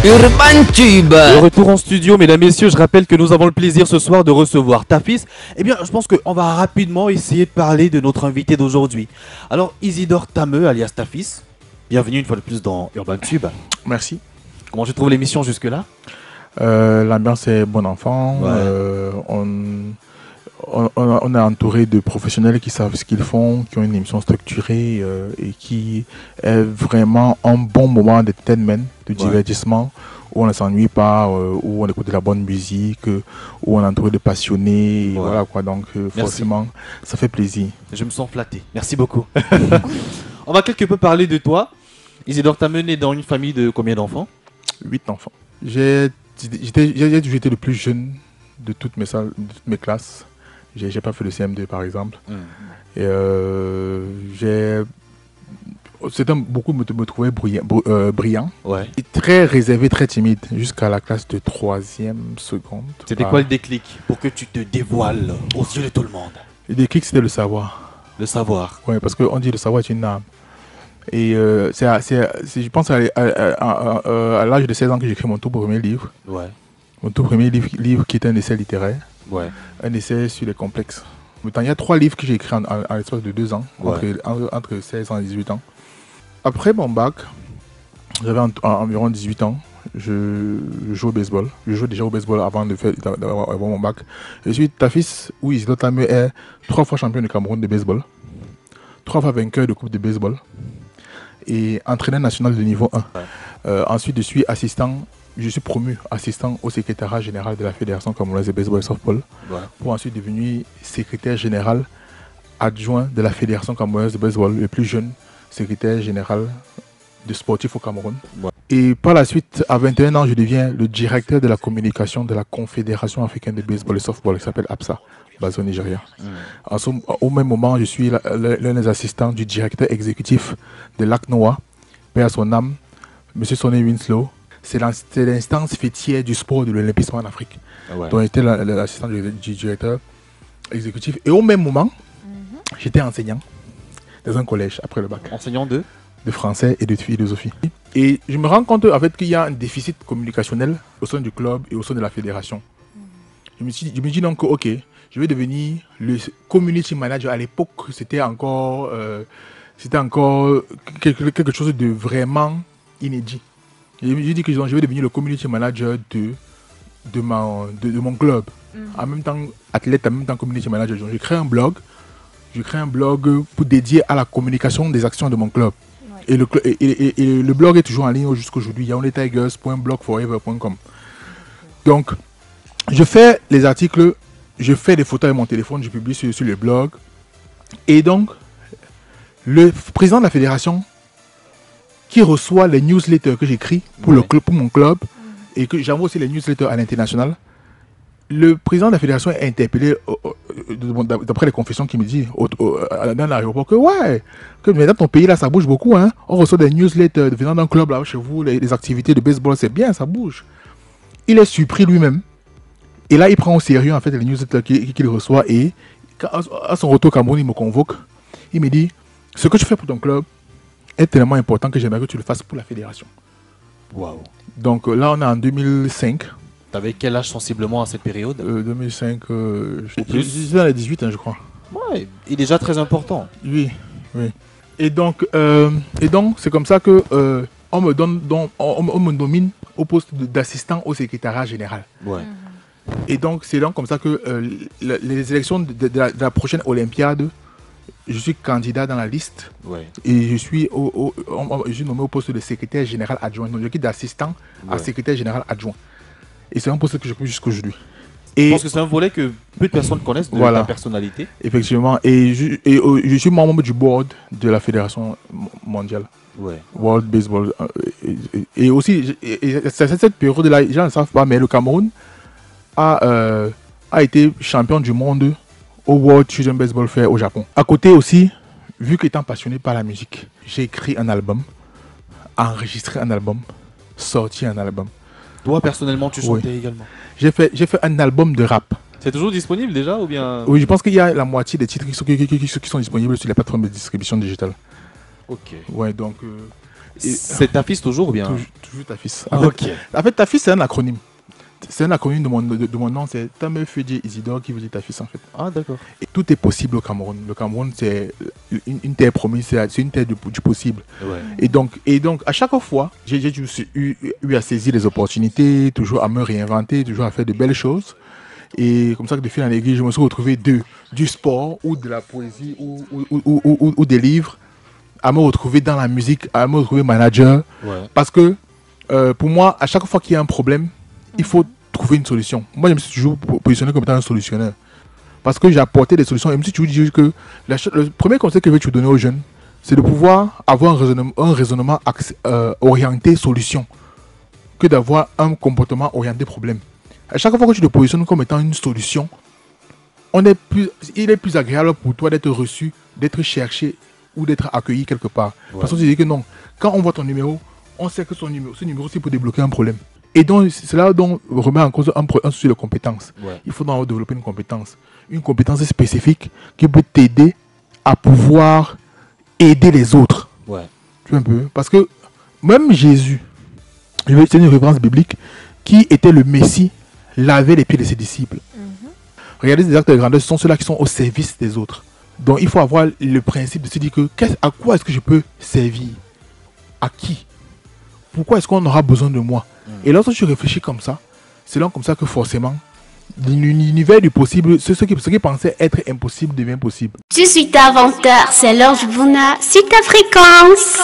Urban Tube. De retour en studio, mesdames, messieurs, je rappelle que nous avons le plaisir ce soir de recevoir Tafis. Eh bien, je pense qu'on va rapidement essayer de parler de notre invité d'aujourd'hui. Alors, Isidore Tameu, alias Tafis, bienvenue une fois de plus dans Urban Tube. Merci. Comment tu trouves l'émission jusque-là? L'ambiance est bon enfant. Ouais. On est entouré de professionnels qui savent ce qu'ils font, qui ont une émission structurée et qui est vraiment un bon moment d'entertainment, de divertissement, où on ne s'ennuie pas, où on écoute de la bonne musique, où on est entouré de passionnés. Et voilà quoi, donc forcément, ça fait plaisir. Je me sens flatté. Merci beaucoup. On va quelque peu parler de toi. Isidore Tameu né dans une famille de combien d'enfants? 8 enfants. J'ai été le plus jeune de toutes mes salles, de toutes mes classes. J'ai pas fait le CM2 par exemple. Et c'était beaucoup me trouver brillant. Ouais. Et très réservé, très timide, jusqu'à la classe de 3e seconde. C'était quoi le déclic pour que tu te dévoiles aux yeux de tout le monde? Le déclic, c'était le savoir. Le savoir. Ouais, parce qu'on dit le savoir est une arme. Et je pense à l'âge de 16 ans que j'ai écrit mon tout premier livre. Ouais. Mon tout premier livre qui est un essai littéraire. Ouais. Un essai sur les complexes. Il y a 3 livres que j'ai écrits en l'espace de 2 ans, entre 16 ans et 18 ans. Après mon bac, j'avais environ 18 ans. Je joue au baseball. Je joue déjà au baseball avant d'avoir mon bac. Je suis Tafis, où Isidore Tameu est 3 fois champion du Cameroun de baseball, 3 fois vainqueur de coupe de baseball et entraîneur national de niveau 1. Ensuite, je suis promu assistant au secrétariat général de la Fédération camerounaise de baseball et softball, pour ensuite devenir secrétaire général adjoint de la Fédération camerounaise de baseball, le plus jeune secrétaire général de sportif au Cameroun. Et par la suite, à 21 ans, je deviens le directeur de la communication de la Confédération africaine de baseball et softball, qui s'appelle APSA, basée au Nigeria. Au même moment, je suis l'un des assistants du directeur exécutif de l'ACNOA, paix à son âme, M. Sonny Winslow. C'est l'instance fêtière du sport de l'olympisme en Afrique, dont j'étais l'assistant du directeur exécutif. Et au même moment, j'étais enseignant dans un collège après le bac. Enseignant de français et de philosophie. Et je me rends compte en fait, qu'il y a un déficit communicationnel au sein du club et au sein de la fédération. Je me dis donc, ok, je vais devenir le community manager. À l'époque, c'était encore quelque chose de vraiment inédit. J'ai dit que je vais devenir le community manager de mon club. En même temps athlète, en même temps community manager. Je crée un blog. Pour dédier à la communication des actions de mon club. Et le blog est toujours en ligne jusqu'aujourd'hui. yaoundétigers.blogforever.com. Donc, je fais les articles, je fais des photos avec mon téléphone, je publie sur le blog. Et donc, le président de la fédération qui reçoit les newsletters que j'écris pour mon club et que j'envoie aussi les newsletters à l'international. Le président de la fédération est interpellé, d'après les confessions qu'il me dit dans l'aéroport, que dans ton pays là ça bouge beaucoup, hein. On reçoit des newsletters venant d'un club là chez vous, les activités de baseball, c'est bien, ça bouge. Il est surpris lui-même. Et là, il prend au sérieux en fait les newsletters qu'il reçoit et à son retour au Cameroun, il me convoque. Il me dit, ce que tu fais pour ton club est tellement important que j'aimerais que tu le fasses pour la fédération. Waouh. Donc là, on est en 2005. T'avais quel âge sensiblement à cette période? 2005, j'étais dans les 18 ans, je crois. Ouais, il est déjà très important. Oui. Et donc c'est comme ça que on me nomine au poste d'assistant au secrétariat général. Ouais. Et donc c'est donc comme ça que les élections de la prochaine Olympiade, je suis candidat dans la liste. Et je suis nommé au poste de secrétaire général adjoint. Donc je quitte d'assistant à secrétaire général adjoint. Et c'est un poste que j'occupe jusqu'aujourd'hui. Je pense que c'est un volet que peu de personnes connaissent de ta personnalité. Effectivement. Et je suis membre du board de la Fédération mondiale. World Baseball. Et aussi, c'est cette période-là, les gens ne savent pas, mais le Cameroun a été champion du monde au World Children's Baseball Fair au Japon. À côté aussi, vu qu'étant passionné par la musique, j'ai écrit un album, enregistré un album, sorti un album. Toi, personnellement, tu chantais également? J'ai fait un album de rap. C'est toujours disponible déjà ou bien? Oui, je pense qu'il y a la moitié des titres qui sont disponibles sur les plateformes de distribution digitale. Ok. Ouais, donc C'est Tafis toujours ou bien? Toujours Tafis. Ok. En fait, Tafis, c'est un acronyme. C'est un acronyme de mon nom, c'est Tame Fedi Isidore qui veut dire Tafis en fait. Ah d'accord. Et tout est possible au Cameroun. Le Cameroun, c'est une terre promise, c'est une terre du possible. Ouais. Et donc, à chaque fois, j'ai eu à saisir les opportunités, toujours à me réinventer, toujours à faire de belles choses. Et comme ça, que de fil en aiguille, je me suis retrouvé du sport ou de la poésie ou des livres à me retrouver dans la musique, à me retrouver manager. Ouais. Parce que pour moi, à chaque fois qu'il y a un problème, il faut trouver une solution. Moi, je me suis toujours positionné comme étant un solutionneur. Parce que j'ai apporté des solutions. Et je me suis toujours dit que le premier conseil que je vais te donner aux jeunes, c'est de pouvoir avoir un raisonnement orienté solution que d'avoir un comportement orienté problème. À chaque fois que tu te positionnes comme étant une solution, il est plus agréable pour toi d'être reçu, d'être cherché ou d'être accueilli quelque part. Ouais. Parce que tu dis que non, quand on voit ton numéro, on sait que ce numéro c'est pour débloquer un problème. Et donc, c'est là dont on remet en cause un souci de compétence. Ouais. Il faut donc développer une compétence spécifique qui peut t'aider à pouvoir aider les autres. Ouais. Tu vois un peu? Parce que même Jésus, c'est une référence biblique, qui était le Messie, lavait les pieds de ses disciples. Regardez, les actes de grandeur, ce sont ceux-là qui sont au service des autres. Donc, il faut avoir le principe de se dire que à quoi est-ce que je peux servir? À qui? Pourquoi est-ce qu'on aura besoin de moi? Et lorsque tu réfléchis comme ça, c'est là comme ça que forcément, l'univers du possible, ce qui pensait être impossible devient possible. 18h-20h, c'est l'heure du Bouna, c'est ta fréquence.